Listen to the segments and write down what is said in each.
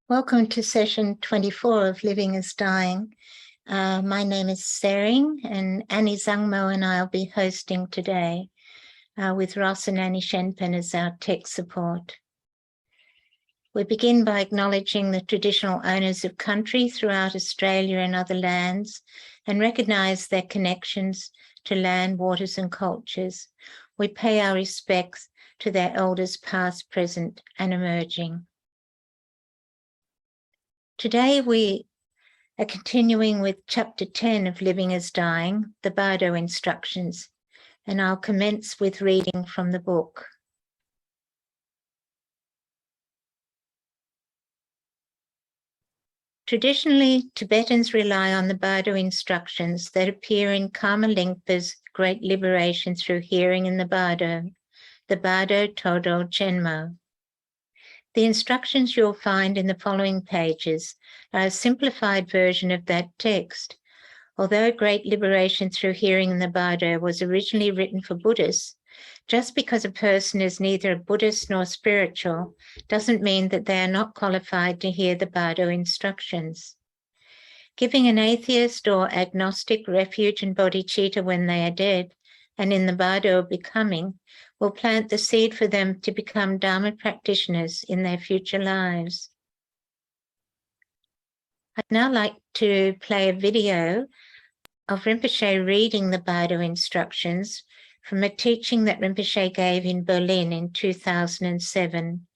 Welcome to session 24 of Living is Dying. My name is Tsering, and Annie Zhangmo and I will be hosting today with Ross and Annie Shenpen as our tech support. We begin by acknowledging the traditional owners of country throughout Australia and other lands and recognise their connections to land, waters and cultures. We pay our respects to their elders past, present and emerging. Today we are continuing with chapter 10 of Living is Dying, the Bardo instructions, and I'll commence with reading from the book. Traditionally, Tibetans rely on the Bardo instructions that appear in Karma Lingpa's Great Liberation Through Hearing in the Bardo Todo Chenmo. The instructions you'll find in the following pages are a simplified version of that text. Although Great Liberation Through Hearing in the Bardo was originally written for Buddhists, just because a person is neither a Buddhist nor spiritual doesn't mean that they are not qualified to hear the Bardo instructions. Giving an atheist or agnostic refuge and bodhicitta when they are dead, and in the Bardo of becoming, will plant the seed for them to become Dharma practitioners in their future lives. I'd now like to play a video of Rinpoche reading the Bardo instructions from a teaching that Rinpoche gave in Berlin in 2007,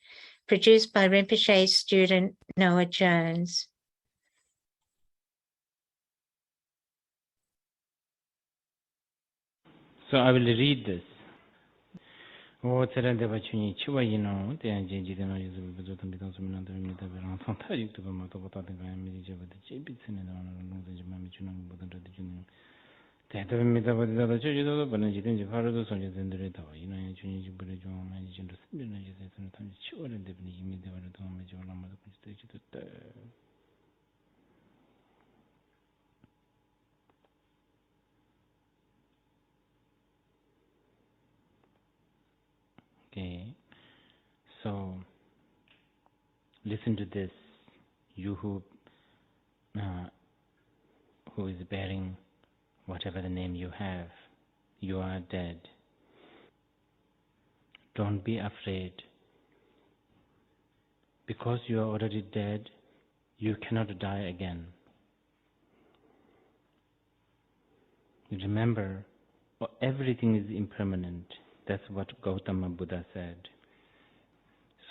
produced by Rinpoche's student Noah Jones. So I will read this. O Tsering Deva Chunyi Chiwa Yino, Tian Jin Jidano Yuzu Buzotan Bidan Suminan Mita Beran Santa Yukta Mato Potata Midi Java, the Chibits and Mami Chunan Bodan Junior. Tata Mita Bodida Chujo, Banajitin Jafaro, Sonja and the Reta, Chunyi Burejo, Managing to Sibina, and Chiwa and Debni, immediately to Major Lama stage to Okay, so listen to this, you who is bearing whatever the name you have, you are dead. Don't be afraid. Because you are already dead, you cannot die again. Remember, everything is impermanent. That's what Gautama Buddha said.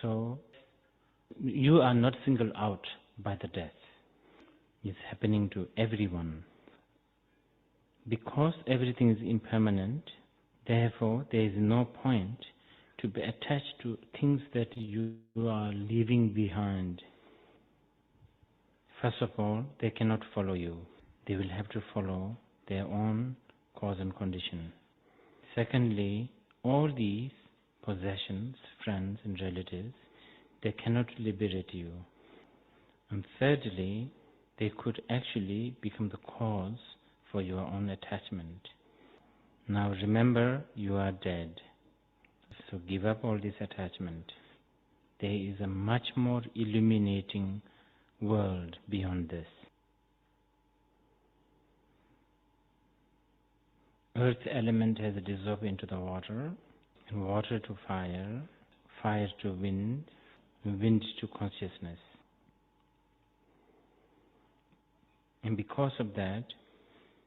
So, you are not singled out by the death. It's happening to everyone. Because everything is impermanent, therefore there is no point to be attached to things that you are leaving behind. First of all, they cannot follow you. They will have to follow their own cause and condition. Secondly, all these possessions, friends and relatives, they cannot liberate you. And thirdly, they could actually become the cause for your own attachment. Now remember, you are dead. So give up all this attachment. There is a much more illuminating world beyond this. Earth element has dissolved into the water, and water to fire, fire to wind, wind to consciousness. And because of that,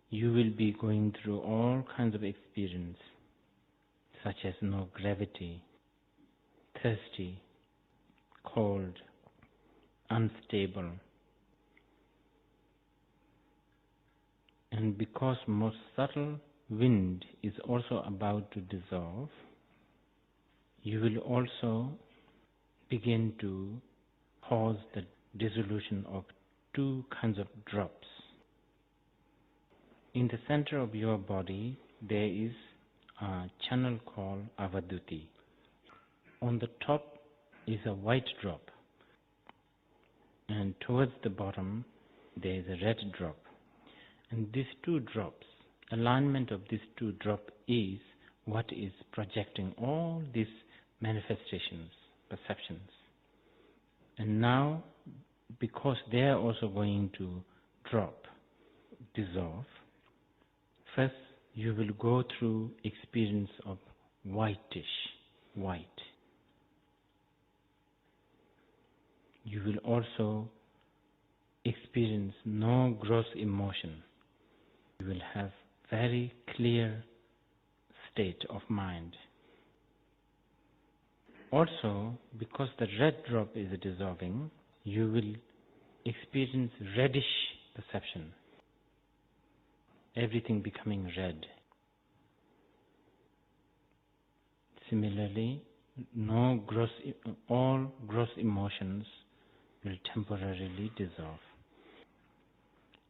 you will be going through all kinds of experience, such as no gravity, thirsty, cold, unstable. And because most subtle wind is also about to dissolve, you will also begin to cause the dissolution of two kinds of drops. In the center of your body, there is a channel called Avaduti. On the top is a white drop, and towards the bottom there is a red drop. And these two drops, alignment of these two drops is what is projecting all these manifestations, perceptions. And now because they are also going to drop, dissolve, first you will go through experience of whitish, white. You will also experience no gross emotion. You will have very clear state of mind. Also, because the red drop is dissolving, you will experience reddish perception. Everything becoming red. Similarly, all gross emotions will temporarily dissolve.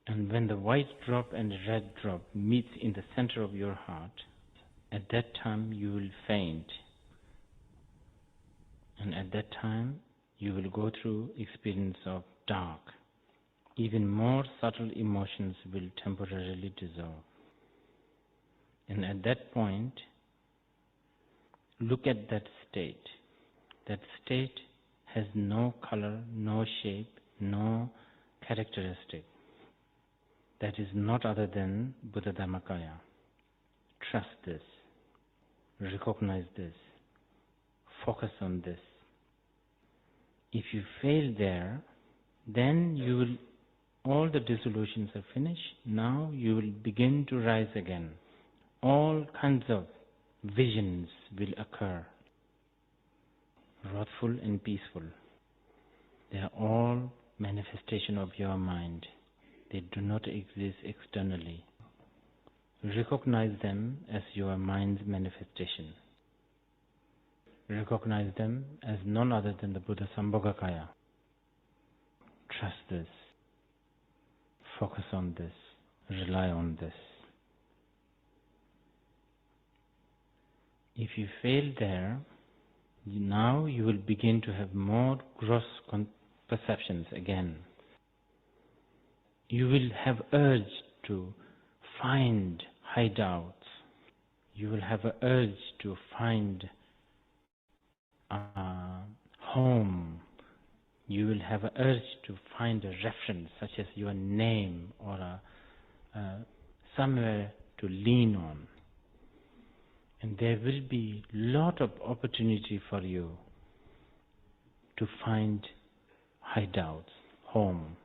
And when the white drop and red drop meets in the center of your heart, at that time you will faint. And at that time you will go through experience of dark. Even more subtle emotions will temporarily dissolve. And at that point, look at that state. That state has no color, no shape, no characteristic. That is not other than Buddha Dharmakaya. Trust this. Recognize this. Focus on this. If you fail there, then you will, all the dissolutions are finished. Now you will begin to rise again. All kinds of visions will occur. Wrathful and peaceful. They are all manifestation of your mind. They do not exist externally. Recognize them as your mind's manifestation. Recognize them as none other than the Buddha Sambhogakaya. Trust this. Focus on this. Rely on this. If you fail there, now you will begin to have more gross perceptions again. You will have urge to find hideouts. You will have an urge to find home. You will have an urge to find a reference such as your name or somewhere to lean on. And there will be lot of opportunity for you to find hideouts, home.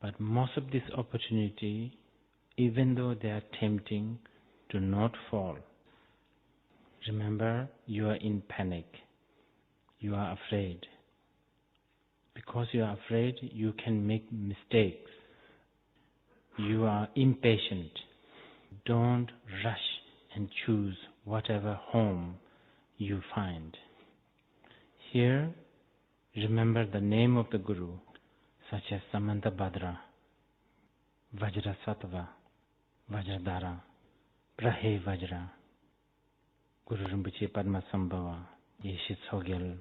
But most of this opportunity, even though they are tempting, do not fall. Remember, you are in panic. You are afraid. Because you are afraid, you can make mistakes. You are impatient. Don't rush and choose whatever home you find. Here, remember the name of the Guru, such as Samantabhadra, Vajrasattva, Vajradhara, Prahe Vajra, Guru Rinpoche Padmasambhava, Yeshit Sogyal,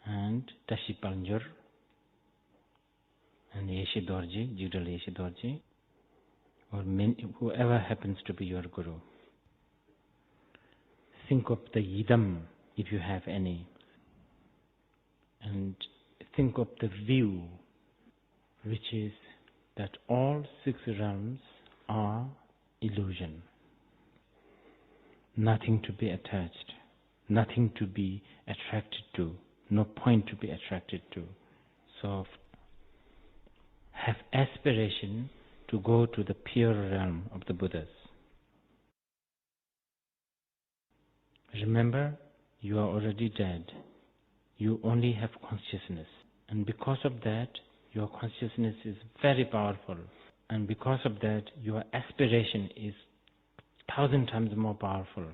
and Tashi Palanjur, and Yeshi Dorji, Judal Yeshi Dorji, or whoever happens to be your Guru. Think of the Yidam, if you have any, and think of the view, which is that all 6 realms are illusion. Nothing to be attached, nothing to be attracted to, no point to be attracted to. So have aspiration to go to the pure realm of the Buddhas. Remember, you are already dead. You only have consciousness. And because of that, your consciousness is very powerful. And because of that, your aspiration is 1,000 times more powerful.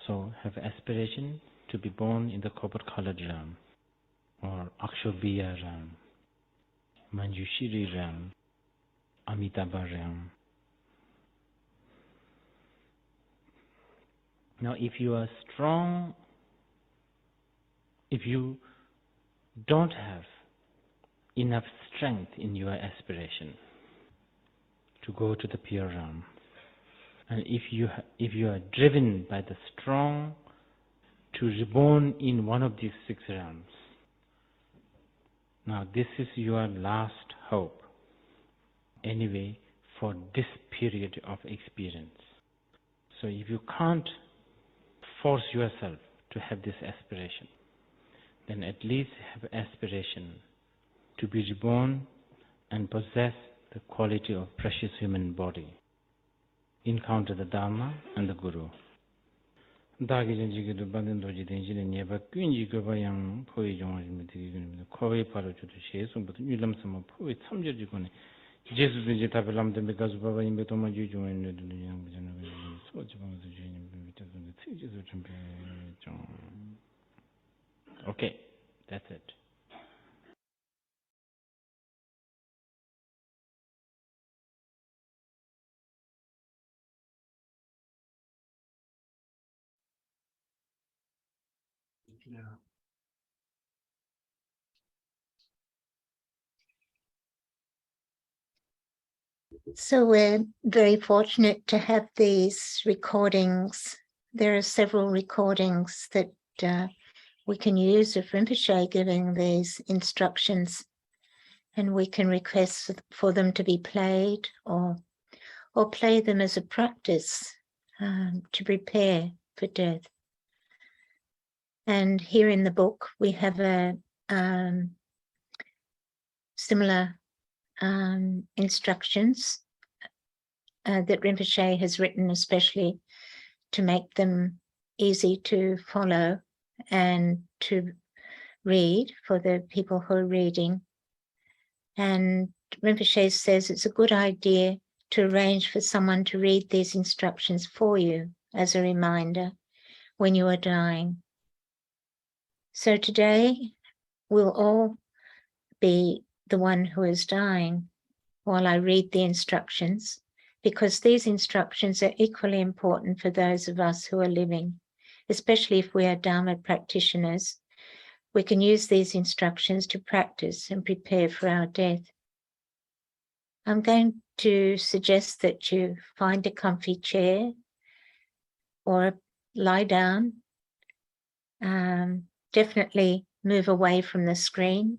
So have aspiration to be born in the copper-colored realm, or Akshobhya realm, Manjushri realm, Amitabha realm. Now if you are strong, if you don't have enough strength in your aspiration to go to the pure realm, and if you are driven by the strong to reborn in one of these 6 realms. Now this is your last hope, anyway, for this period of experience. So if you can't force yourself to have this aspiration, then at least have aspiration to be reborn and possess the quality of precious human body. Encounter the Dharma and the Guru. Okay, that's it. So we're very fortunate to have these recordings. There are several recordings that we can use of Rinpoche giving these instructions, and we can request for them to be played or play them as a practice to prepare for death. And here in the book, we have a similar instructions that Rinpoche has written especially to make them easy to follow and to read for the people who are reading. And Rinpoche says it's a good idea to arrange for someone to read these instructions for you as a reminder when you are dying. So today we'll all be the one who is dying while I read the instructions, because these instructions are equally important for those of us who are living, especially if we are Dharma practitioners. We can use these instructions to practice and prepare for our death. I'm going to suggest that you find a comfy chair or lie down. Definitely move away from the screen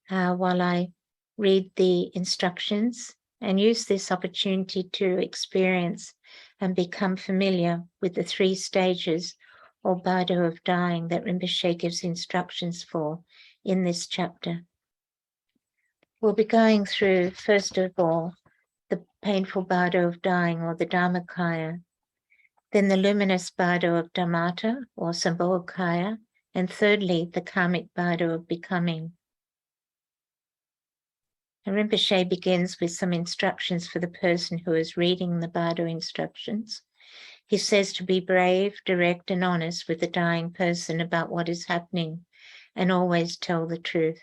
while I read the instructions, and use this opportunity to experience and become familiar with the 3 stages or Bardo of dying that Rinpoche gives instructions for in this chapter. We'll be going through, first of all, the painful Bardo of dying or the Dharmakaya, then the luminous Bardo of DHARMATA or Sambhogakaya, and thirdly, the Karmic Bardo of becoming. And Rinpoche begins with some instructions for the person who is reading the Bardo instructions. He says to be brave, direct, and honest with the dying person about what is happening, and always tell the truth.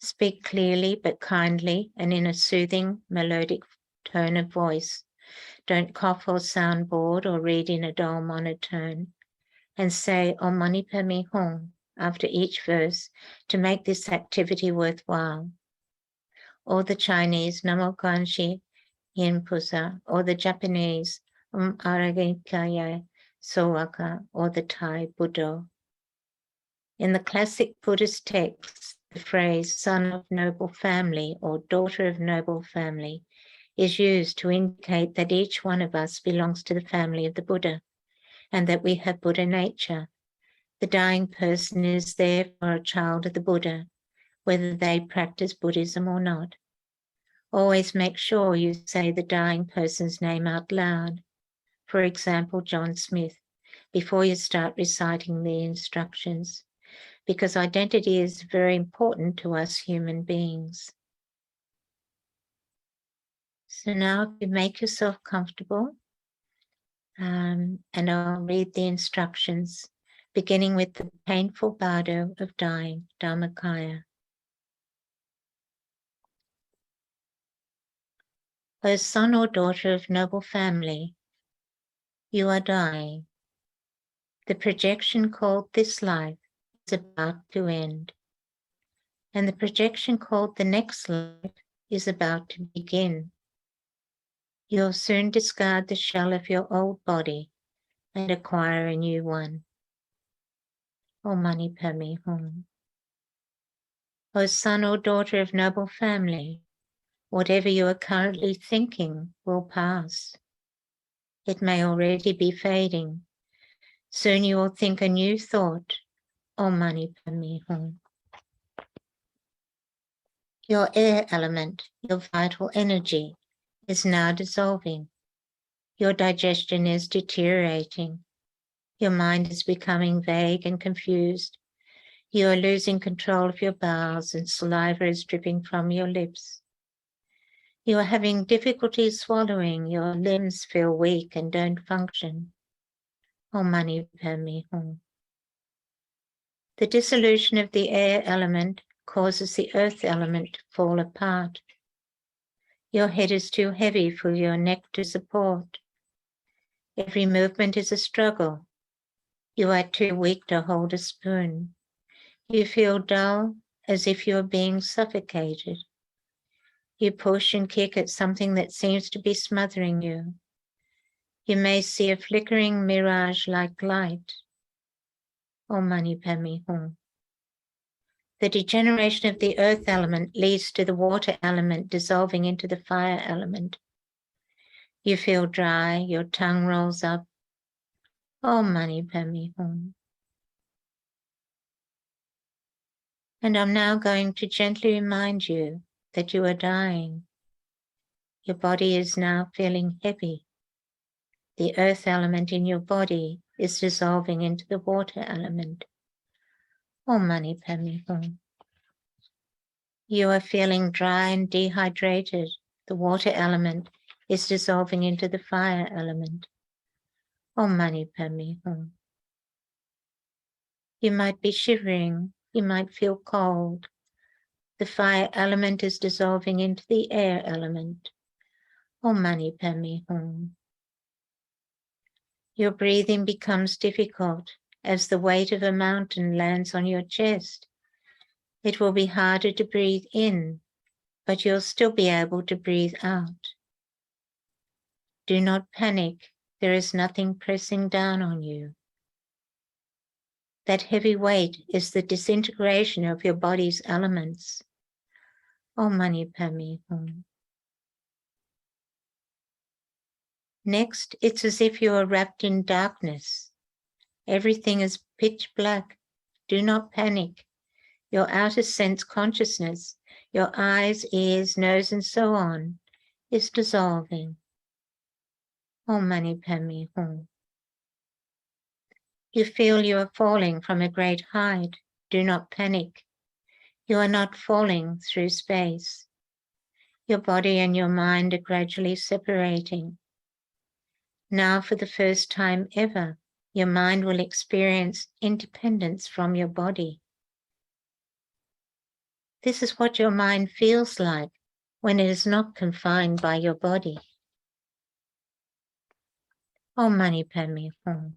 Speak clearly but kindly and in a soothing, melodic tone of voice. Don't cough or sound bored or read in a dull monotone. And say Om Mani Padme Hum after each verse to make this activity worthwhile. Or the Chinese Namo Kanshi Yin Pusa, or the Japanese Dharmakaya Sowaka, or the Thai Buddha. In the classic Buddhist texts, the phrase son of noble family or daughter of noble family is used to indicate that each one of us belongs to the family of the Buddha and that we have Buddha nature. The dying person is therefore a child of the Buddha, whether they practice Buddhism or not. Always make sure you say the dying person's name out loud, for example, John Smith, before you start reciting the instructions, because identity is very important to us human beings. So now if you make yourself comfortable, and I'll read the instructions, beginning with the painful Bardo of dying, Dharmakaya. O son or daughter of noble family, you are dying. The projection called this life is about to end, and the projection called the next life is about to begin. You'll soon discard the shell of your old body and acquire a new one. O Mani Padme Hum. O son or daughter of noble family, whatever you are currently thinking will pass. It may already be fading. Soon you will think a new thought. O Mani Padme Hum. Your air element, your vital energy, is now dissolving. Your digestion is deteriorating. Your mind is becoming vague and confused. You are losing control of your bowels and saliva is dripping from your lips. You are having difficulty swallowing. Your limbs feel weak and don't function. O Mani Padme Hum. The dissolution of the air element causes the earth element to fall apart. Your head is too heavy for your neck to support. Every movement is a struggle. You are too weak to hold a spoon. You feel dull, as if you are being suffocated. You push and kick at something that seems to be smothering you. You may see a flickering mirage like light. O Mani Padme Hum. The degeneration of the earth element leads to the water element dissolving into the fire element. You feel dry, your tongue rolls up. O Mani Padme Hum. And I'm now going to gently remind you that you are dying. Your body is now feeling heavy. The earth element in your body is dissolving into the water element. O Mani Padme Hum. You are feeling dry and dehydrated. The water element is dissolving into the fire element. O Mani Padme Hum. You might be shivering. You might feel cold. The fire element is dissolving into the air element. O Mani Padme Hum. Your breathing becomes difficult as the weight of a mountain lands on your chest. It will be harder to breathe in, but you'll still be able to breathe out. Do not panic. There is nothing pressing down on you. That heavy weight is the disintegration of your body's elements. O Mani Padme Hum. Next, it's as if you are wrapped in darkness. Everything is pitch black. Do not panic. Your outer sense consciousness, your eyes, ears, nose, and so on, is dissolving. O Mani Padme Hum. You feel you are falling from a great height. Do not panic. You are not falling through space. Your body and your mind are gradually separating. Now, for the first time ever, your mind will experience independence from your body. This is what your mind feels like when it is not confined by your body. O Mani Padme Hum.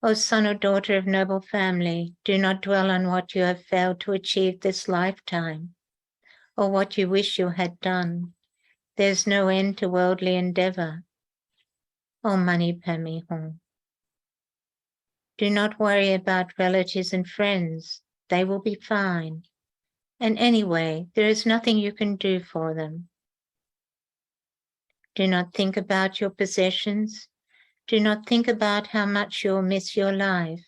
O son or daughter of noble family, do not dwell on what you have failed to achieve this lifetime, or what you wish you had done. There's no end to worldly endeavor. O Mani Padme Hum. Do not worry about relatives and friends. They will be fine. And anyway, there is nothing you can do for them. Do not think about your possessions. Do not think about how much you'll miss your life.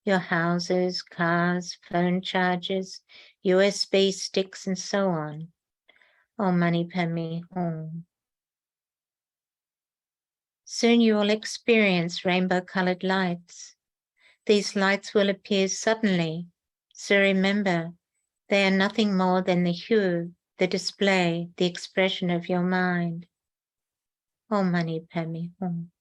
Your houses, cars, phone chargers, USB sticks, and so on. O Mani Padme Hum. Soon you will experience rainbow-colored lights. These lights will appear suddenly, so remember, they are nothing more than the hue, the display, the expression of your mind. O Mani Padme Hum.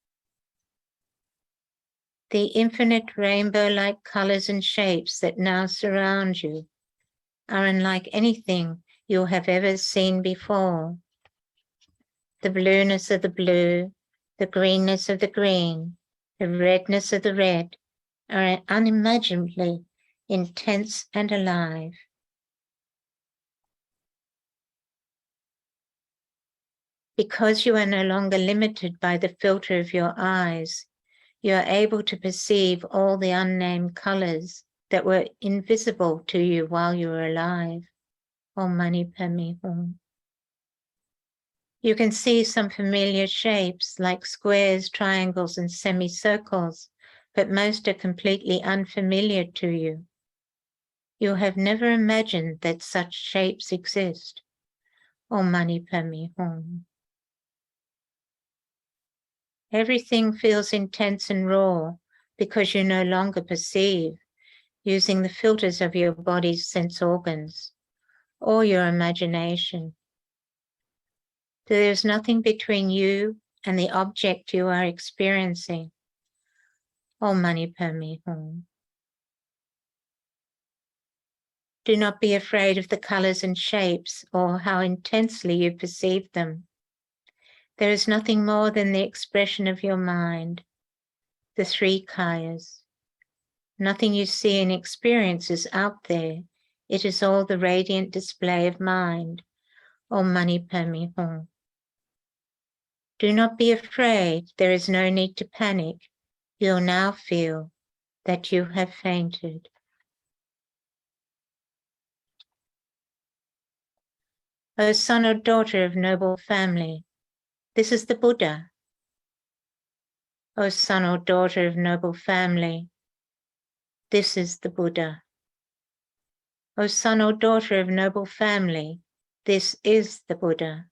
The infinite rainbow-like colors and shapes that now surround you are unlike anything you have ever seen before. The blueness of the blue, the greenness of the green, the redness of the red are unimaginably intense and alive. Because you are no longer limited by the filter of your eyes, You are able to perceive all the unnamed colors that were invisible to you while you were alive. Om Mani Padme Hum. You can see some familiar shapes like squares, triangles, and semicircles, but most are completely unfamiliar to you. You have never imagined that such shapes exist. Om Mani Padme Hum. Everything feels intense and raw because you no longer perceive using the filters of your body's sense organs or your imagination. There is nothing between you and the object you are experiencing. Om Mani Padme Hum. Do not be afraid of the colors and shapes or how intensely you perceive them. There is nothing more than the expression of your mind, the three kayas. Nothing you see and experience is out there. It is all the radiant display of mind. Om Mani Padme Hum. Do not be afraid. There is no need to panic. You'll now feel that you have fainted. O son or daughter of noble family, this is the Buddha. O son or daughter of noble family, this is the Buddha. O son or daughter of noble family, this is the Buddha.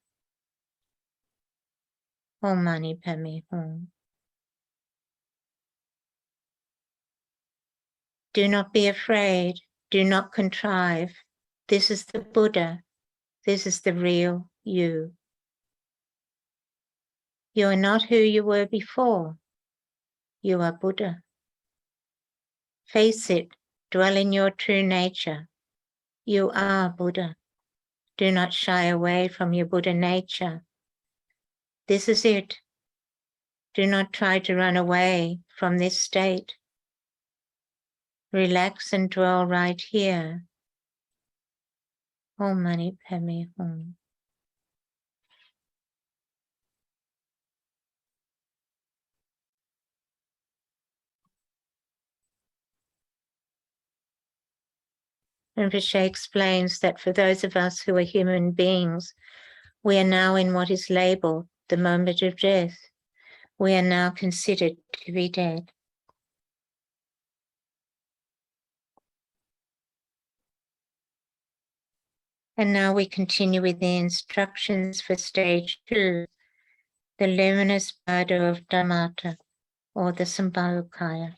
Om Mani Padme Hum. Do not be afraid. Do not contrive. This is the Buddha. This is the real you. You are not who you were before. You are Buddha. Face it. Dwell in your true nature. You are Buddha. Do not shy away from your Buddha nature. This is it. Do not try to run away from this state. Relax and dwell right here. Om Mani Padme Hum. Rinpoche explains that for those of us who are human beings, we are now in what is labeled the moment of death. We are now considered to be dead. And now we continue with the instructions for stage 2, the Luminous Bardo of Dharmata, or the Sambhogakaya.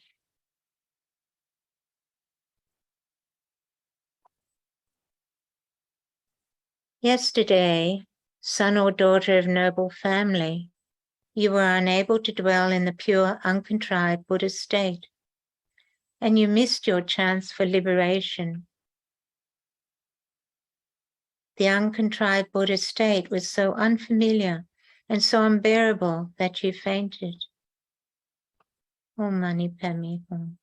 Yesterday, son or daughter of noble family, you were unable to dwell in the pure, uncontrived Buddha state, and you missed your chance for liberation. The uncontrived Buddha state was so unfamiliar and so unbearable that you fainted. Om Mani Padme Hum.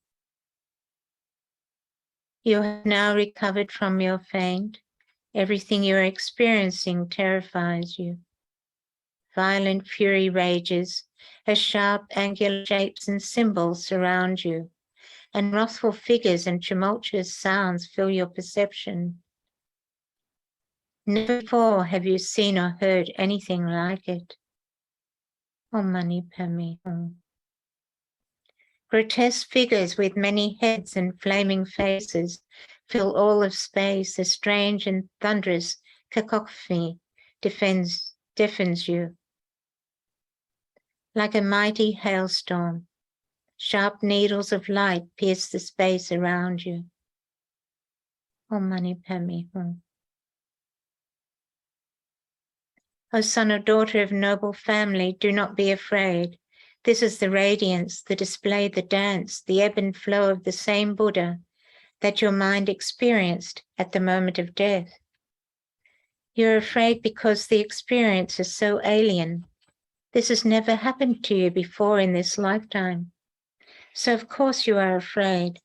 You have now recovered from your faint. Everything you are experiencing terrifies you. Violent fury rages as sharp angular shapes and symbols surround you, and wrathful figures and tumultuous sounds fill your perception. Never before have you seen or heard anything like it. Om Mani Padme Hum. Grotesque figures with many heads and flaming faces fill all of space. A strange and thunderous cacophony deafens you. Like a mighty hailstorm, sharp needles of light pierce the space around you. Om Mani Padme Hum. O son or daughter of noble family, do not be afraid. This is the radiance, the display, the dance, the ebb and flow of the same Buddha that your mind experienced at the moment of death. You're afraid because the experience is so alien. This has never happened to you before in this lifetime. So of course you are afraid.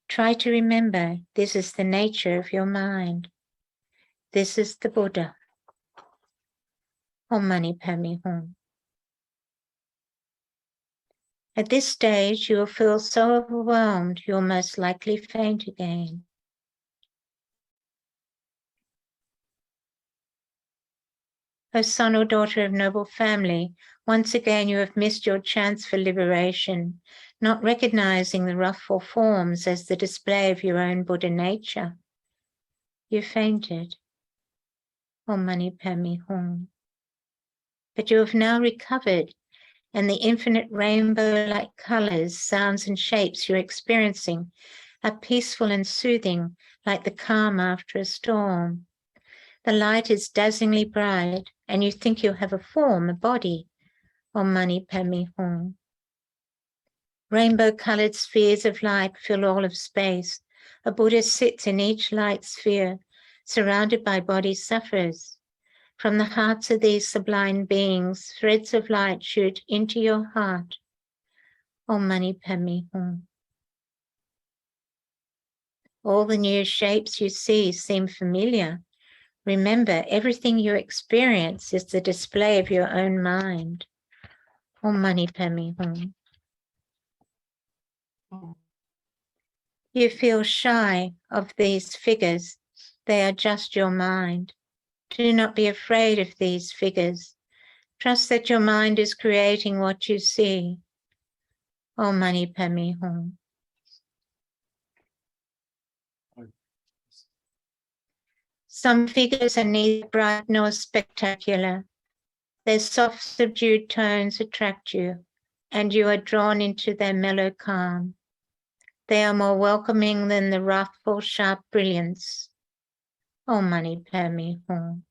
Try to remember this is the nature of your mind. This is the Buddha. Om Mani Padme Hum. At this stage, you will feel so overwhelmed you'll most likely faint again. O son or daughter of noble family, once again you have missed your chance for liberation, not recognizing the wrathful forms as the display of your own Buddha nature. You fainted. Om Mani Padme Hum. But you have now recovered, and the infinite rainbow-like colors, sounds, and shapes you're experiencing are peaceful and soothing, like the calm after a storm. The light is dazzlingly bright, and you think you have a form, a body. Om Mani Padme Hum. Rainbow-colored spheres of light fill all of space. A Buddha sits in each light sphere, surrounded by body sufferers. From the hearts of these sublime beings, threads of light shoot into your heart. Om Mani Padme Hum. All the new shapes you see seem familiar. Remember, everything you experience is the display of your own mind. Om Mani Padme Hum. You feel shy of these figures. They are just your mind. Do not be afraid of these figures. Trust that your mind is creating what you see. Om Mani Padme Hum. Some figures are neither bright nor spectacular. Their soft, subdued tones attract you, and you are drawn into their mellow calm. They are more welcoming than the wrathful, sharp brilliance. Om Mani Padme Hum.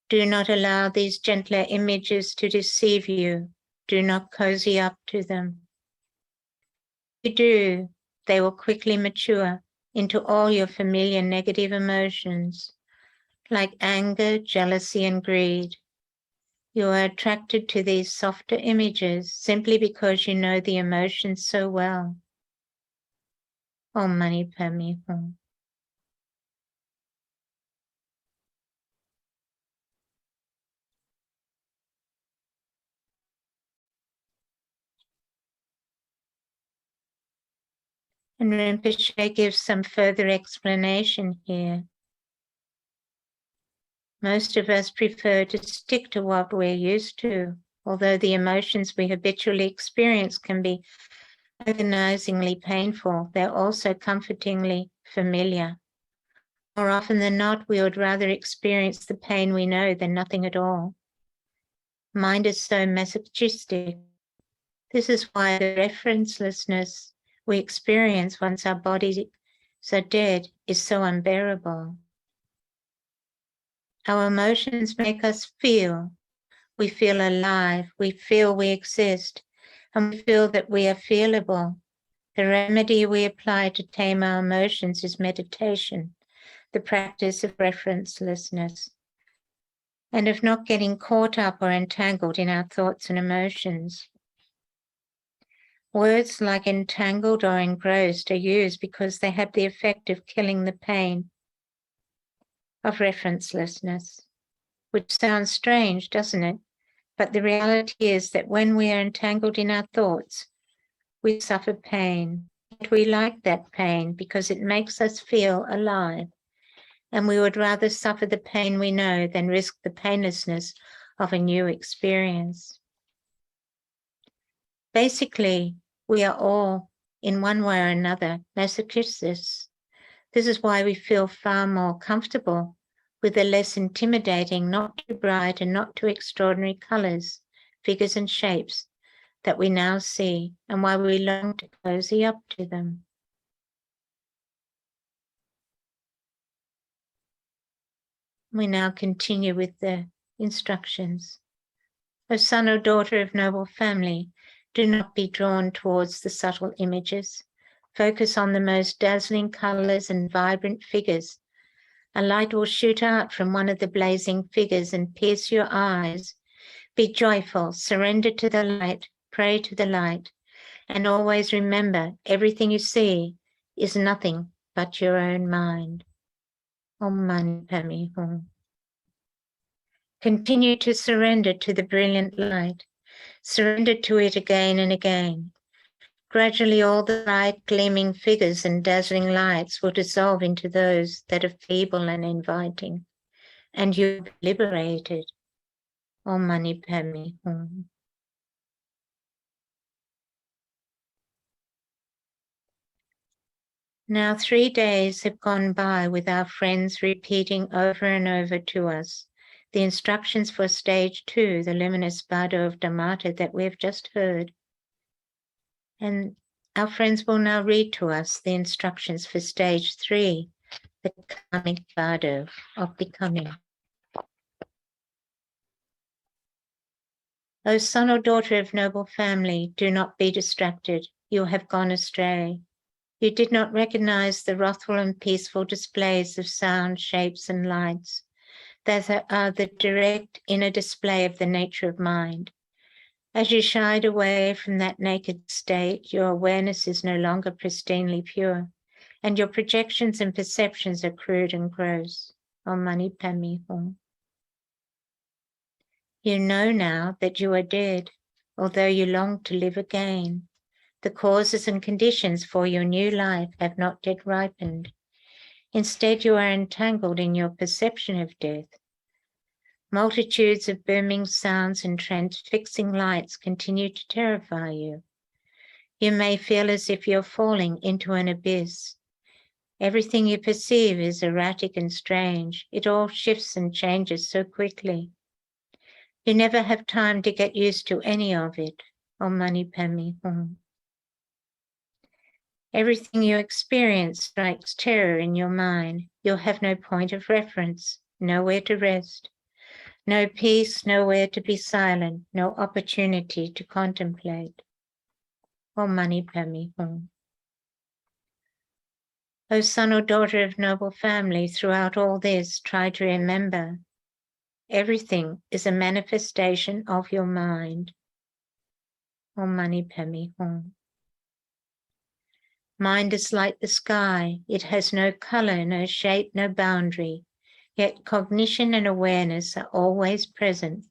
Do not allow these gentler images to deceive you. Do not cozy up to them. If you do, they will quickly mature into all your familiar negative emotions, like anger, jealousy, and greed. You are attracted to these softer images simply because you know the emotions so well. Om Mani Padme Hum. And Rinpoche gives some further explanation here. Most of us prefer to stick to what we're used to, although the emotions we habitually experience can be agonizingly painful. They're also comfortingly familiar. More often than not, we would rather experience the pain we know than nothing at all. Mind is so masochistic. This is why the referencelessness we experience once our bodies are dead is so unbearable. Our emotions make us feel. We feel alive. We feel we exist. And we feel that we are feelable. The remedy we apply to tame our emotions is meditation, the practice of referencelessness, and of not getting caught up or entangled in our thoughts and emotions. Words like entangled or engrossed are used because they have the effect of killing the pain of referencelessness, which sounds strange, doesn't it? But the reality is that when we are entangled in our thoughts, we suffer pain. We like that pain because it makes us feel alive, and we would rather suffer the pain we know than risk the painlessness of a new experience. Basically, we are all, in one way or another, masochists. This is why we feel far more comfortable with the less intimidating, not too bright and not too extraordinary colors, figures and shapes that we now see, and why we long to cozy up to them. We now continue with the instructions. O son or daughter of noble family, do not be drawn towards the subtle images. Focus on the most dazzling colors and vibrant figures. A light will shoot out from one of the blazing figures and pierce your eyes. Be joyful, surrender to the light, pray to the light, and always remember everything you see is nothing but your own mind. Om Mani Padme Hum. Continue to surrender to the brilliant light. Surrender to it again and again. Gradually all the bright gleaming figures and dazzling lights will dissolve into those that are feeble and inviting, and you'll be liberated. Om Mani Padme Hum. Now 3 days have gone by with our friends repeating over and over to us the instructions for stage 2, the luminous Bardo of Dharmata that we have just heard. And our friends will now read to us the instructions for stage 3, the Karmic Bardo of becoming. O son or daughter of noble family, do not be distracted. You have gone astray. You did not recognize the wrathful and peaceful displays of sound, shapes, and lights that are the direct inner display of the nature of mind. As you shied away from that naked state, your awareness is no longer pristinely pure, and your projections and perceptions are crude and gross. Om Mani Padme Hum. You know now that you are dead, although you long to live again. The causes and conditions for your new life have not yet ripened. Instead, you are entangled in your perception of death. Multitudes of booming sounds and transfixing lights continue to terrify you. You may feel as if you're falling into an abyss. Everything you perceive is erratic and strange. It all shifts and changes so quickly. You never have time to get used to any of it. Om Mani Padme Hum. Everything you experience strikes terror in your mind. You'll have no point of reference, nowhere to rest, no peace, nowhere to be silent, no opportunity to contemplate. Om Mani Padme Hum. O son or daughter of noble family, throughout all this, try to remember everything is a manifestation of your mind. Om Mani Padme Hum. Mind is like the sky. It has no color, no shape, no boundary. Yet cognition and awareness are always present.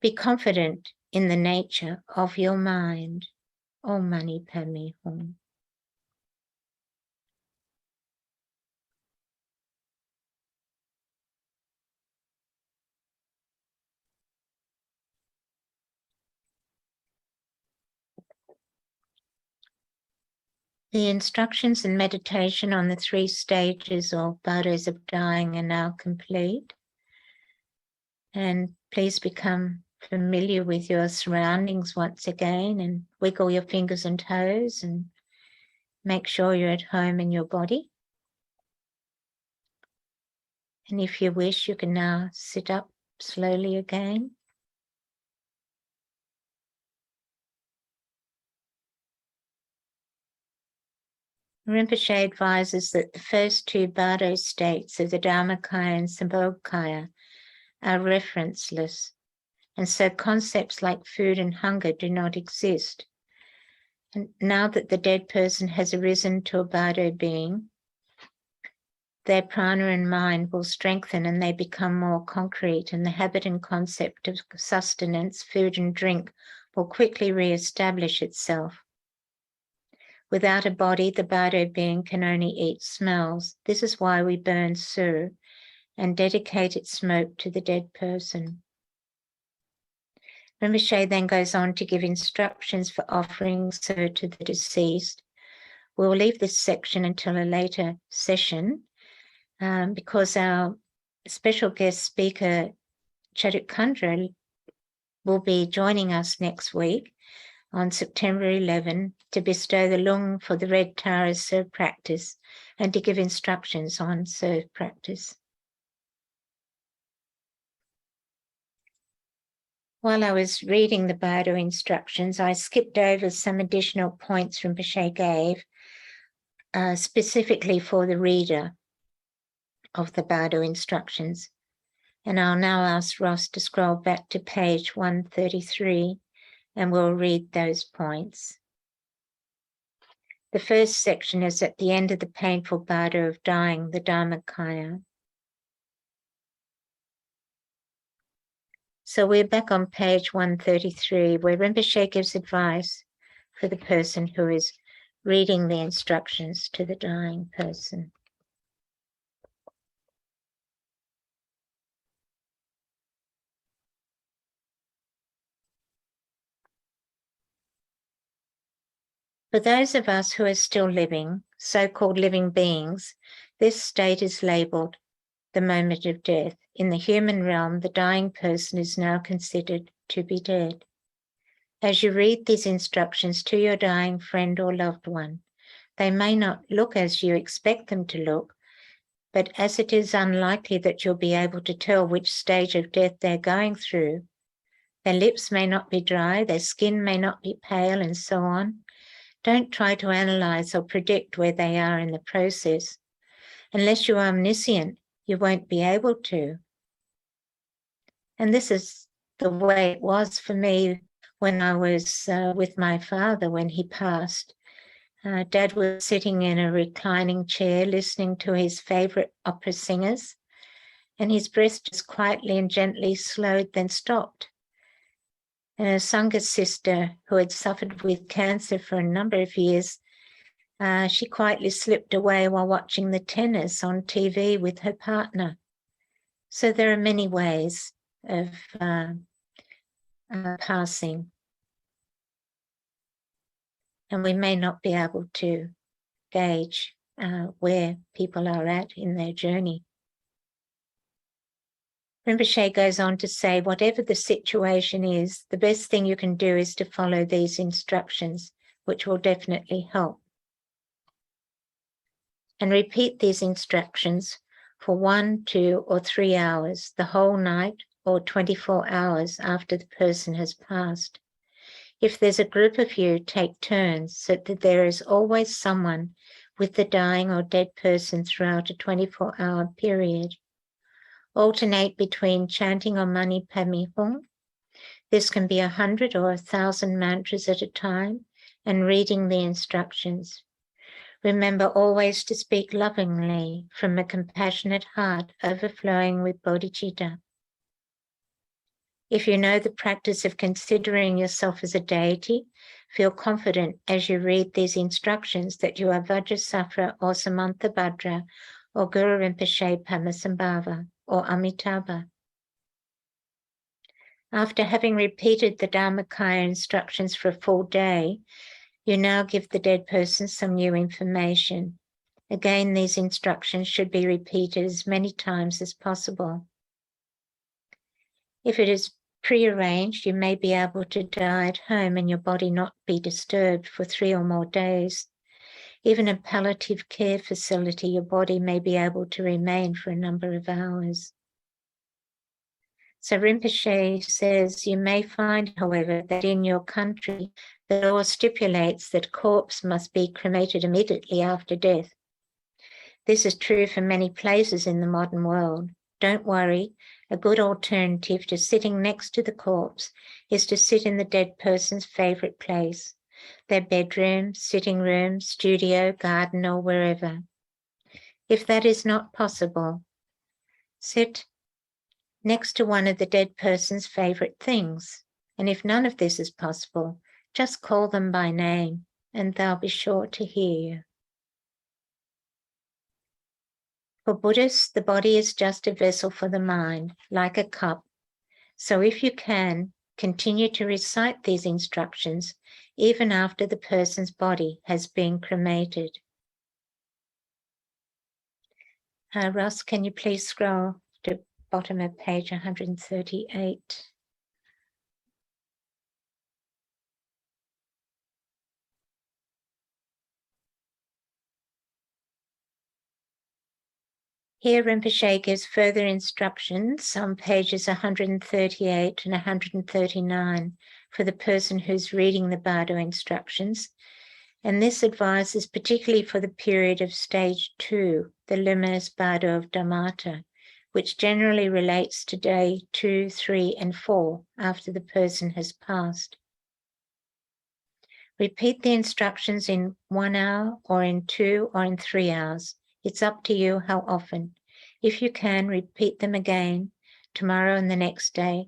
Be confident in the nature of your mind. Om Mani Padme Hum. The instructions and meditation on the 3 stages or bardos of dying are now complete. And please become familiar with your surroundings once again and wiggle your fingers and toes and make sure you're at home in your body. And if you wish, you can now sit up slowly again. Rinpoche advises that the first 2 Bardo states of the Dharmakaya and Sambhogakaya are referenceless, and so concepts like food and hunger do not exist. And now that the dead person has arisen to a Bardo being, their prana and mind will strengthen and they become more concrete, and the habit and concept of sustenance, food and drink will quickly re-establish itself. Without a body, the Bardo being can only eat smells. This is why we burn sur and dedicate its smoke to the dead person. Rinpoche then goes on to give instructions for offering sur to the deceased. We'll leave this section until a later session because our special guest speaker, Chaduk Kundra, will be joining us next week on September 11 to bestow the lung for the Red Tara Serve practice and to give instructions on Serve practice. While I was reading the Bardo instructions, I skipped over some additional points Rinpoche gave, specifically for the reader of the Bardo instructions. And I'll now ask Ross to scroll back to page 133 and we'll read those points. The first section is at the end of the painful Bardo of dying, the Dharmakaya. So we're back on page 133, where Rinpoche gives advice for the person who is reading the instructions to the dying person. For those of us who are still living, so-called living beings, this state is labeled the moment of death. In the human realm, the dying person is now considered to be dead. As you read these instructions to your dying friend or loved one, they may not look as you expect them to look, but as it is unlikely that you'll be able to tell which stage of death they're going through, their lips may not be dry, their skin may not be pale, and so on. Don't try to analyze or predict where they are in the process. Unless you're omniscient, you won't be able to. And this is the way it was for me when I was with my father when he passed. Dad was sitting in a reclining chair listening to his favorite opera singers, and his breath just quietly and gently slowed, then stopped. And a Sangha sister who had suffered with cancer for a number of years, she quietly slipped away while watching the tennis on TV with her partner. So there are many ways of passing. And we may not be able to gauge where people are at in their journey. Rinpoche goes on to say, whatever the situation is, the best thing you can do is to follow these instructions, which will definitely help. And repeat these instructions for 1, 2, or 3 hours, the whole night, or 24 hours after the person has passed. If there's a group of you, take turns so that there is always someone with the dying or dead person throughout a 24-hour period. Alternate between chanting Om Mani Padme Hum. This can be 100 or 1,000 mantras at a time, and reading the instructions. Remember always to speak lovingly from a compassionate heart overflowing with bodhicitta. If you know the practice of considering yourself as a deity, feel confident as you read these instructions that you are Vajrasattva or Samantabhadra or Guru Rinpoche Padmasambhava or Amitabha. After having repeated the Dharmakaya instructions for a full day, you now give the dead person some new information. Again, these instructions should be repeated as many times as possible. If it is prearranged, you may be able to die at home and your body not be disturbed for 3 or more days. Even in a palliative care facility, your body may be able to remain for a number of hours. So Rinpoche says, you may find, however, that in your country, the law stipulates that corpse must be cremated immediately after death. This is true for many places in the modern world. Don't worry, a good alternative to sitting next to the corpse is to sit in the dead person's favorite place, their bedroom, sitting room, studio, garden, or wherever. If that is not possible, sit next to one of the dead person's favorite things. And if none of this is possible, just call them by name and they'll be sure to hear you. For Buddhists, the body is just a vessel for the mind, like a cup. So if you can, continue to recite these instructions even after the person's body has been cremated. Ross, can you please scroll to bottom of page 138? Here Rinpoche gives further instructions on pages 138 and 139 for the person who's reading the Bardo instructions. And this advice is particularly for the period of stage 2, the Luminous Bardo of Dharmata, which generally relates to day 2, 3, and 4 after the person has passed. Repeat the instructions in 1 hour or in 2 or in 3 hours. It's up to you how often. If you can, repeat them again tomorrow and the next day,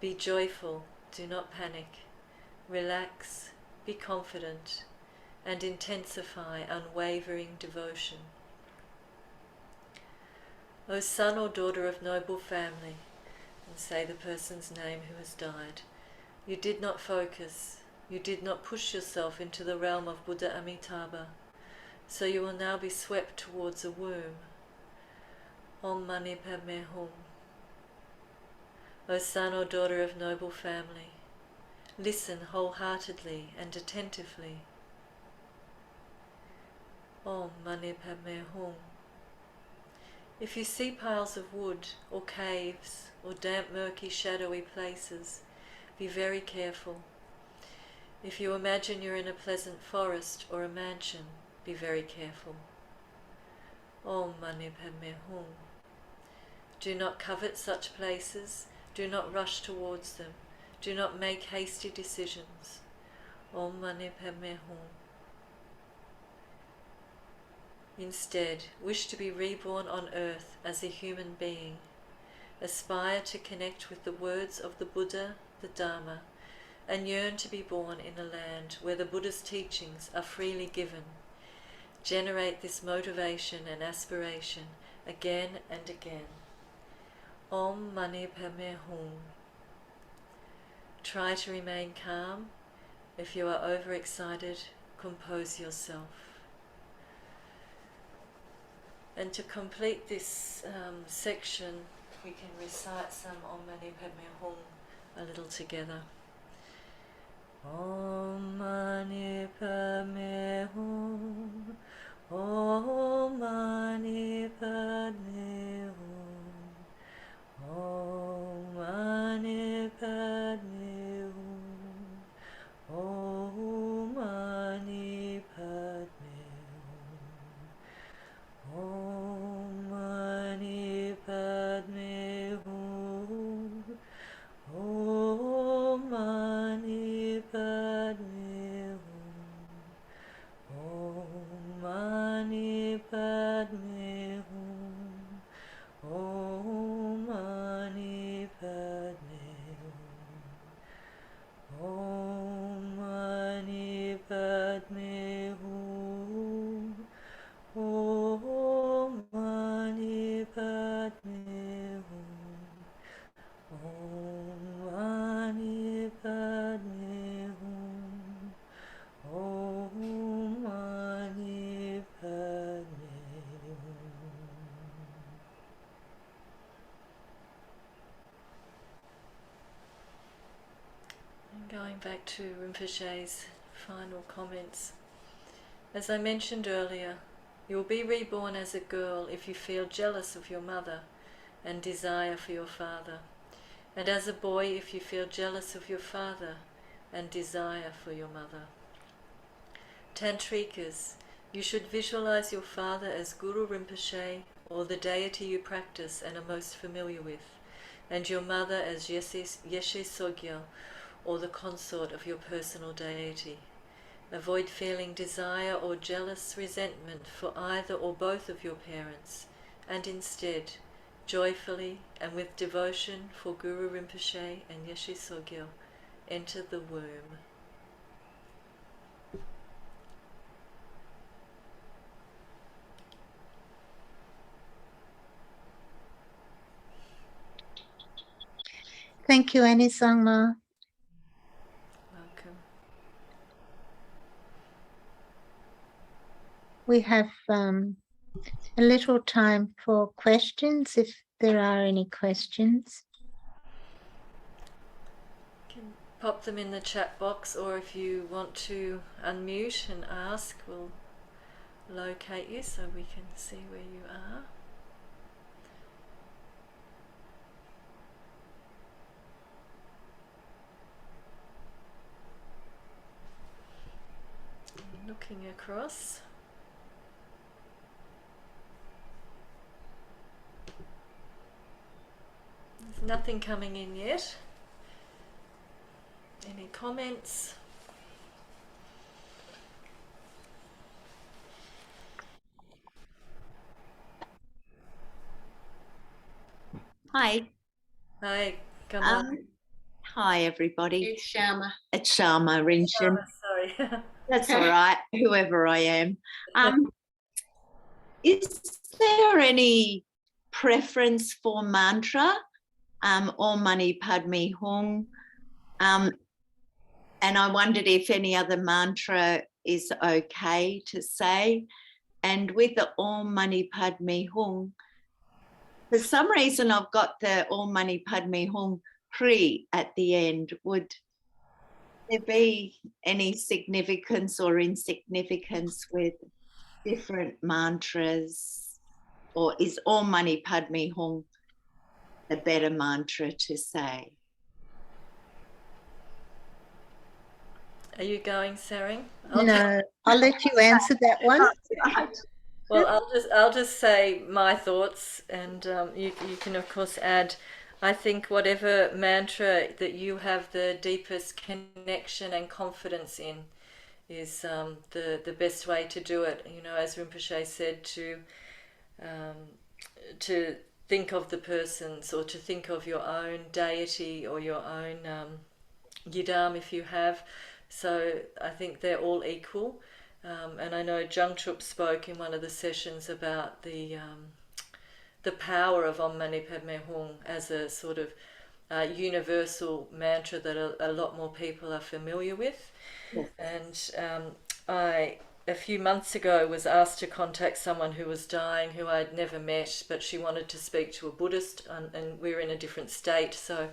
Be joyful, do not panic. Relax, be confident, and intensify unwavering devotion. O son or daughter of noble family, and say the person's name who has died, you did not focus, you did not push yourself into the realm of Buddha Amitabha, so you will now be swept towards a womb. Om Mani Padme Hum. O son or daughter of noble family, listen wholeheartedly and attentively. Om Mani Padme Hum. If you see piles of wood or caves or damp, murky, shadowy places, be very careful. If you imagine you're in a pleasant forest or a mansion, be very careful. Om Mani Padme Hum. Do not covet such places, do not rush towards them, do not make hasty decisions. Om Mani Padme Hum. Instead, wish to be reborn on earth as a human being. Aspire to connect with the words of the Buddha, the Dharma, and yearn to be born in a land where the Buddha's teachings are freely given. Generate this motivation and aspiration again and again. Om Mani Padme Hum. Try to remain calm. If you are overexcited, compose yourself. And to complete this section, we can recite some Om Mani Padme Hum a little together. Om Mani Padme Hum. Om Mani Padme Hum. Om Mani Padme Hum. Om Mani Padme Hum. Om Mani Padme Hum. Om Mani Padme Hum. Om Mani Padme Hum. Om Mani Padme Hum. Om Mani Padme Hum. Om Mani Padme Hum. Om Mani Padme Hum. Om Mani Padme Hum. And going back to Rinpoche's final comments. As I mentioned earlier, you will be reborn as a girl if you feel jealous of your mother and desire for your father, and as a boy if you feel jealous of your father and desire for your mother. Tantrikas, you should visualize your father as Guru Rinpoche or the deity you practice and are most familiar with, and your mother as Yeshe Sogyo or the consort of your personal deity. Avoid feeling desire or jealous resentment for either or both of your parents, and instead, joyfully and with devotion for Guru Rinpoche and Yeshe Sogyo, enter the womb. Thank you, Annie Sangma. Welcome. We have a little time for questions, if there are any questions. You can pop them in the chat box, or if you want to unmute and ask, we'll locate you so we can see where you are. Looking across. There's nothing coming in yet. Any comments? Hi. Hi, come on. Hi, everybody. It's Shama. It's Sharma Rinchin. Sorry. That's all right, whoever I am. Is there any preference for mantra, Om Mani Padme Hum? And I wondered if any other mantra is okay to say. And with the Om Mani Padme Hum, for some reason I've got the Om Mani Padme Hum Hri at the end. Would there be any significance or insignificance with different mantras, or is Om Mani Padme Hum a better mantra to say? Are you going, Tsering? No, I'll let you answer that one. Well, I'll just say my thoughts, and you can of course add. I think whatever mantra that you have the deepest connection and confidence in is the best way to do it. You know, as Rinpoche said, to think of the persons, or to think of your own deity or your own yidam if you have. So I think they're all equal. And I know Jungtrup spoke in one of the sessions about the power of Om Mani Padme Hum as a sort of universal mantra that a lot more people are familiar with. Yes. And I, a few months ago, was asked to contact someone who was dying, who I'd never met, but she wanted to speak to a Buddhist, and we were in a different state. So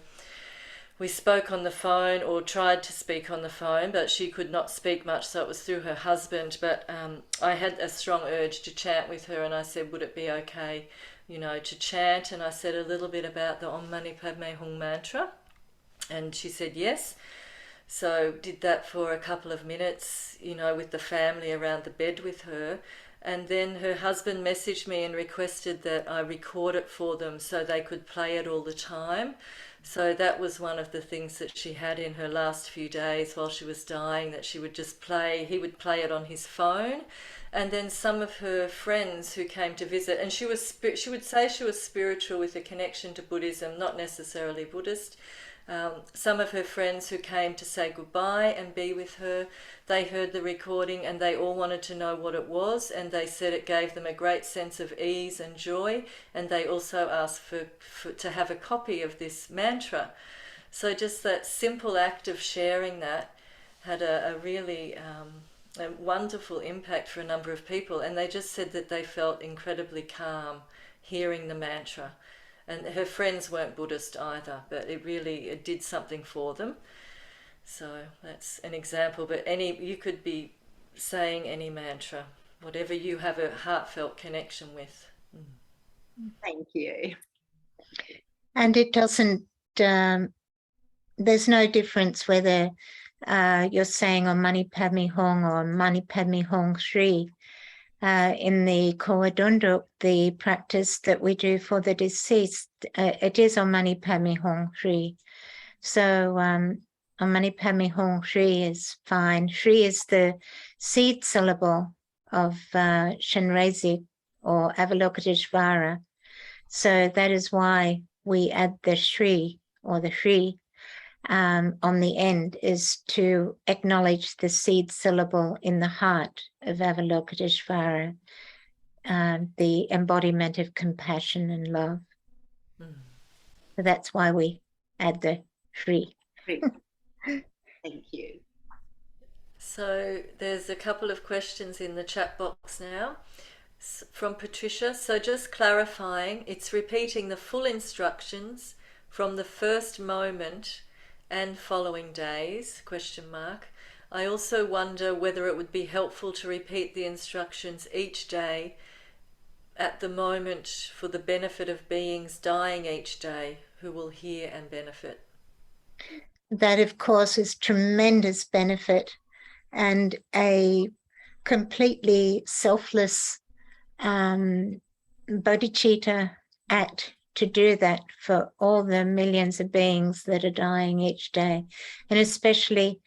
we spoke on the phone, or tried to speak on the phone, but she could not speak much, so it was through her husband. But I had a strong urge to chant with her, and I said, would it be okay, you know, to chant? And I said a little bit about the Om Mani Padme Hum mantra, and she said yes. So did that for a couple of minutes, you know, with the family around the bed with her. And then her husband messaged me and requested that I record it for them so they could play it all the time. So that was one of the things that she had in her last few days while she was dying, that she would just play, he would play it on his phone. And then some of her friends who came to visit, and she would say she was spiritual with a connection to Buddhism, not necessarily Buddhist. Some of her friends who came to say goodbye and be with her, they heard the recording and they all wanted to know what it was, and they said it gave them a great sense of ease and joy, and they also asked to have a copy of this mantra. So just that simple act of sharing that had a really a wonderful impact for a number of people, and they just said that they felt incredibly calm hearing the mantra. And her friends weren't Buddhist either, but it did something for them. So that's an example. But you could be saying any mantra, whatever you have a heartfelt connection with. Thank you. And it doesn't, there's no difference whether you're saying Om Mani Padme Hum or Mani Padme Hum Shri. In the Kawadunduk, the practice that we do for the deceased, it is Om Mani Padme Hum Shri. So Om Mani Padme Hum Shri is fine. Shri is the seed syllable of Shenrezig or Avalokiteshvara. So that is why we add the Shri or the Shri on the end, is to acknowledge the seed syllable in the heart of Avalokiteshvara, the embodiment of compassion and love. So that's why we add the Shri. Thank you. So there's a couple of questions in the chat box now from Patricia. So just clarifying, it's repeating the full instructions from the first moment and following days, ? I also wonder whether it would be helpful to repeat the instructions each day at the moment for the benefit of beings dying each day who will hear and benefit. That, of course, is tremendous benefit, and a completely selfless bodhicitta act to do that for all the millions of beings that are dying each day, and especially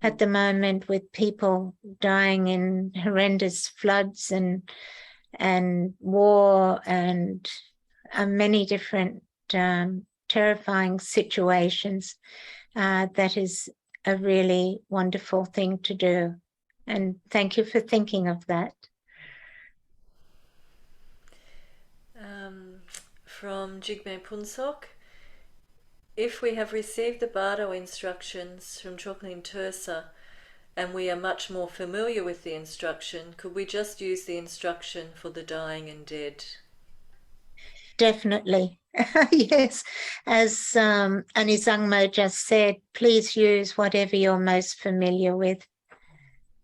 at the moment with people dying in horrendous floods and war and many different terrifying situations. that is a really wonderful thing to do. And thank you for thinking of that. From Jigme Punsok, if we have received the Bardo instructions from Choklin Tursa and we are much more familiar with the instruction, could we just use the instruction for the dying and dead? Definitely. Yes, as Anizangmo just said, please use whatever you're most familiar with,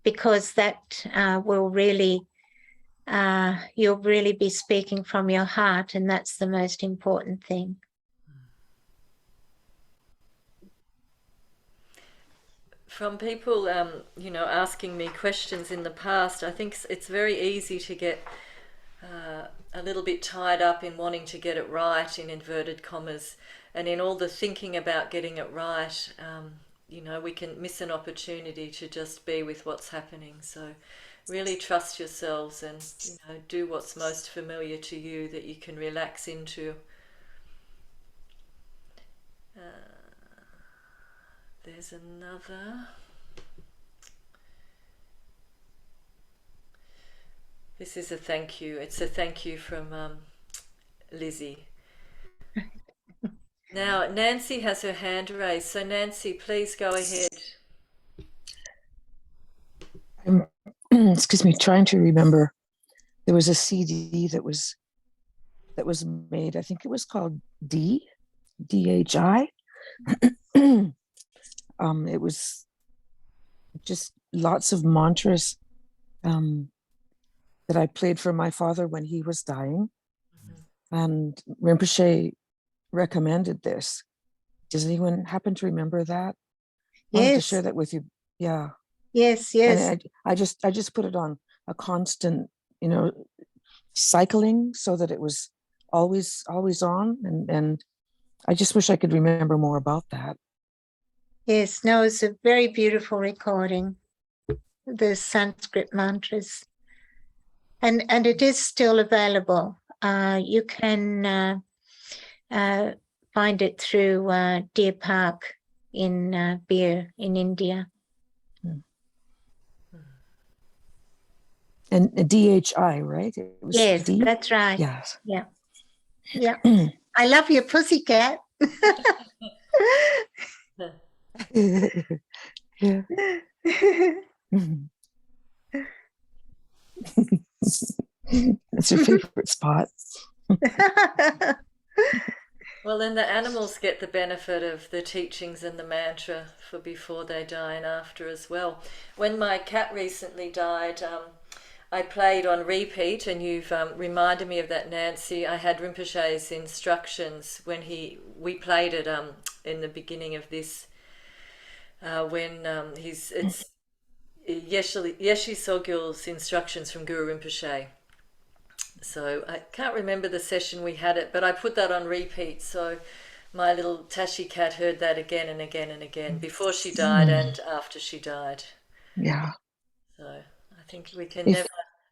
because that will really, you'll really be speaking from your heart, and that's the most important thing. From people, you know, asking me questions in the past, I think it's very easy to get a little bit tied up in wanting to get it right, in inverted commas, and in all the thinking about getting it right, you know, we can miss an opportunity to just be with what's happening. So really trust yourselves and, you know, do what's most familiar to you that you can relax into. There's another. This is a thank you. It's a thank you from Lizzie. Now, Nancy has her hand raised. So Nancy, please go ahead. I'm, excuse me, trying to remember. There was a CD that was made. I think it was called DHI. It was just lots of mantras that I played for my father when he was dying. And Rinpoche recommended this. Does anyone happen to remember that? I wanted to share that with you. Yeah. Yes, yes. And I just put it on a constant, you know, cycling so that it was always on. And I just wish I could remember more about that. Yes, no, it's a very beautiful recording, the Sanskrit mantras. And it is still available. You can find it through Deer Park in Beer in India. And DHI, right? It was yes, D? That's right. Yes. Yeah. Yeah. I love your pussycat. Yeah. That's your favorite spot. Well, then the animals get the benefit of the teachings and the mantra for before they die and after as well. When my cat recently died, I played on repeat, and you've reminded me of that, Nancy. I had Rinpoche's instructions when we played it in the beginning of this, when it's Yeshe Sogyal's instructions from Guru Rinpoche. So I can't remember the session we had it, but I put that on repeat. So my little Tashi cat heard that again and again and again before she died and after she died. Yeah. So I think we can never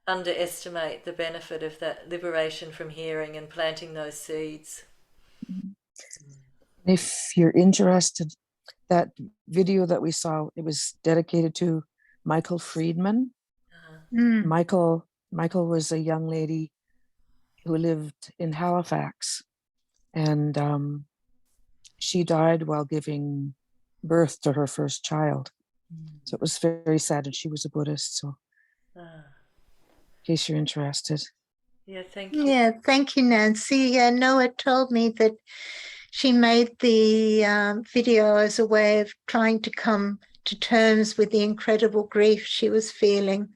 underestimate the benefit of that liberation from hearing and planting those seeds. If you're interested, that video that we saw, it was dedicated to Michael Friedman. Michael was a young lady who lived in Halifax, and she died while giving birth to her first child. So it was very sad, and she was a Buddhist. So in case you're interested. Yeah, thank you. Yeah, thank you, Nancy. Noah told me that she made the video as a way of trying to come to terms with the incredible grief she was feeling.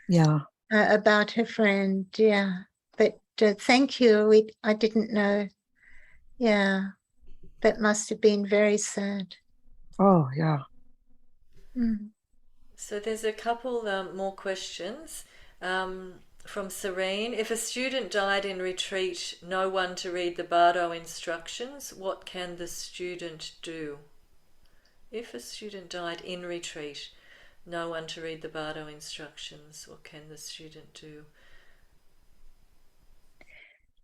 Yeah. About her friend. Yeah. But thank you. I didn't know. Yeah. That must have been very sad. Oh, yeah. So there's a couple more questions. From Tsering, if a student died in retreat, no one to read the Bardo instructions, what can the student do? If a student died in retreat, no one to read the Bardo instructions, what can the student do?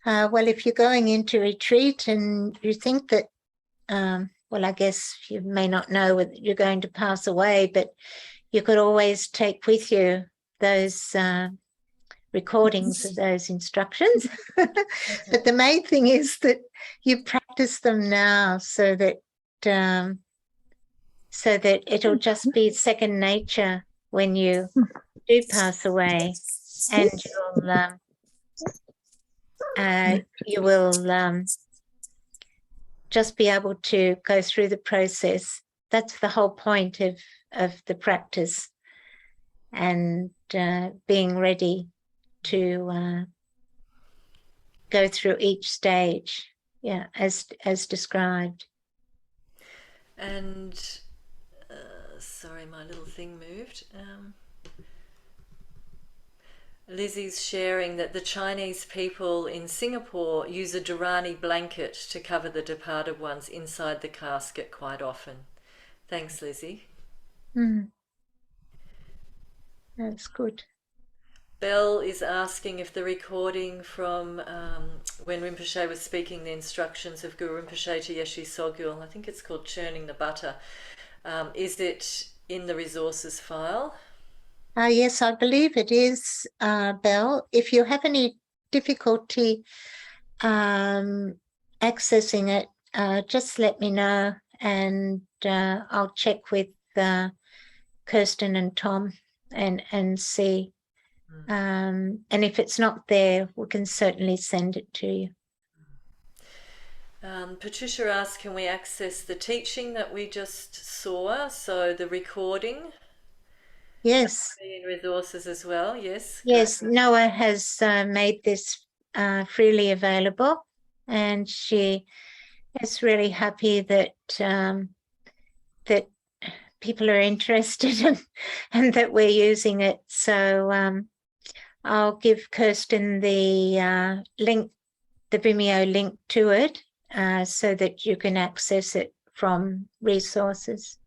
Well, if you're going into retreat and you think that well, I guess you may not know whether you're going to pass away, but you could always take with you those recordings of those instructions. But the main thing is that you practice them now so that it'll just be second nature when you do pass away, and you will just be able to go through the process. That's the whole point of the practice, and being ready to go through each stage, as described. And sorry, my little thing moved. Lizzie's sharing that the Chinese people in Singapore use a Dharani blanket to cover the departed ones inside the casket quite often. Thanks, Lizzie. That's good. Belle is asking if the recording from when Rinpoche was speaking the instructions of Guru Rinpoche to Yeshe Sogyal, I think it's called Churning the Butter, is it in the resources file? Yes, I believe it is, Belle. If you have any difficulty accessing it, just let me know, and I'll check with Kirsten and Tom and see. And if it's not there, we can certainly send it to you. Patricia asked, can we access the teaching that we just saw? So the recording? Yes. In resources as well, yes. Yes, Noah has made this freely available, and she is really happy that that people are interested and that we're using it. So I'll give Kirsten the link, the Vimeo link to it, so that you can access it from resources.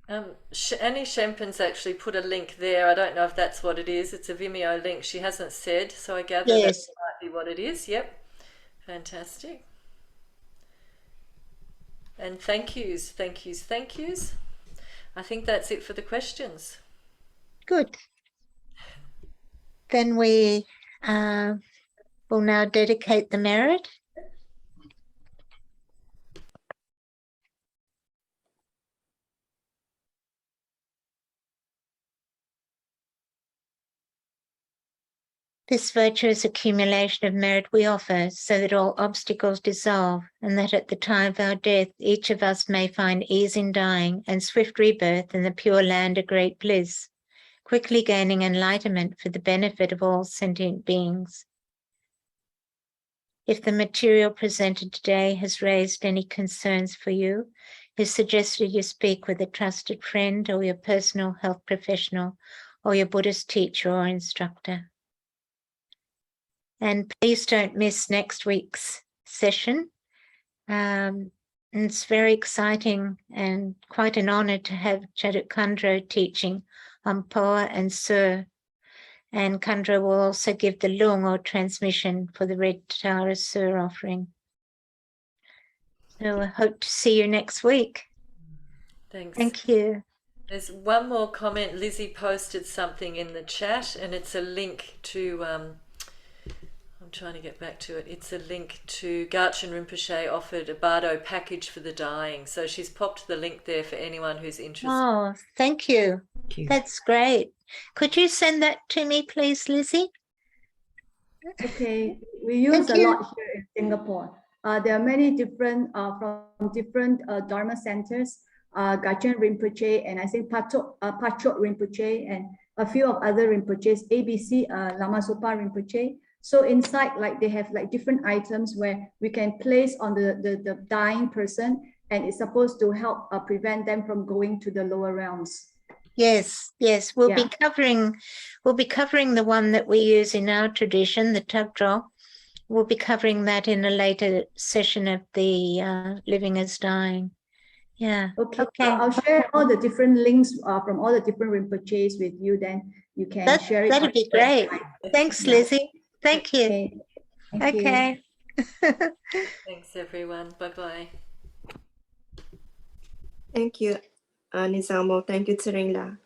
Annie Shempen's actually put a link there. I don't know if that's what it is. It's a Vimeo link. She hasn't said, so I gather that might be what it is. Yep. Fantastic. And thank yous. I think that's it for the questions. Good. Then we will now dedicate the merit. This virtuous accumulation of merit we offer so that all obstacles dissolve, and that at the time of our death each of us may find ease in dying and swift rebirth in the pure land of great bliss, quickly gaining enlightenment for the benefit of all sentient beings. If the material presented today has raised any concerns for you, is suggested you speak with a trusted friend or your personal health professional or your Buddhist teacher or instructor. And please don't miss next week's session. It's very exciting and quite an honor to have Chaduk Khandro teaching on Poa and Sur. And Khandro will also give the lung or transmission for the Red Tara Sur offering. So I hope to see you next week. Thanks. Thank you. There's one more comment. Lizzie posted something in the chat, and it's a link to I'm trying to get back to it. It's a link to Garchen Rinpoche offered a Bardo package for the dying. So she's popped the link there for anyone who's interested. Oh, thank you. That's great. Could you send that to me, please, Lizzie? Okay, we use a lot here in Singapore. There are many different, from different Dharma centers, Garchen Rinpoche, and I think Pachot Rinpoche, and a few of other Rinpoches, ABC, Lama Sopa Rinpoche. So inside, like they have like different items where we can place on the dying person, and it's supposed to help prevent them from going to the lower realms. Yes, we'll be covering the one that we use in our tradition, the Tugdraw. We'll be covering that in a later session of the Living as Dying. Yeah. Okay. I'll share all the different links from all the different Rinpoches with you. Then you can share it. That'd be great. Thanks, Lizzie. Thank you. Okay. Thanks, everyone. Bye-bye. Thank you, Nizamo. Thank you, Tsering La.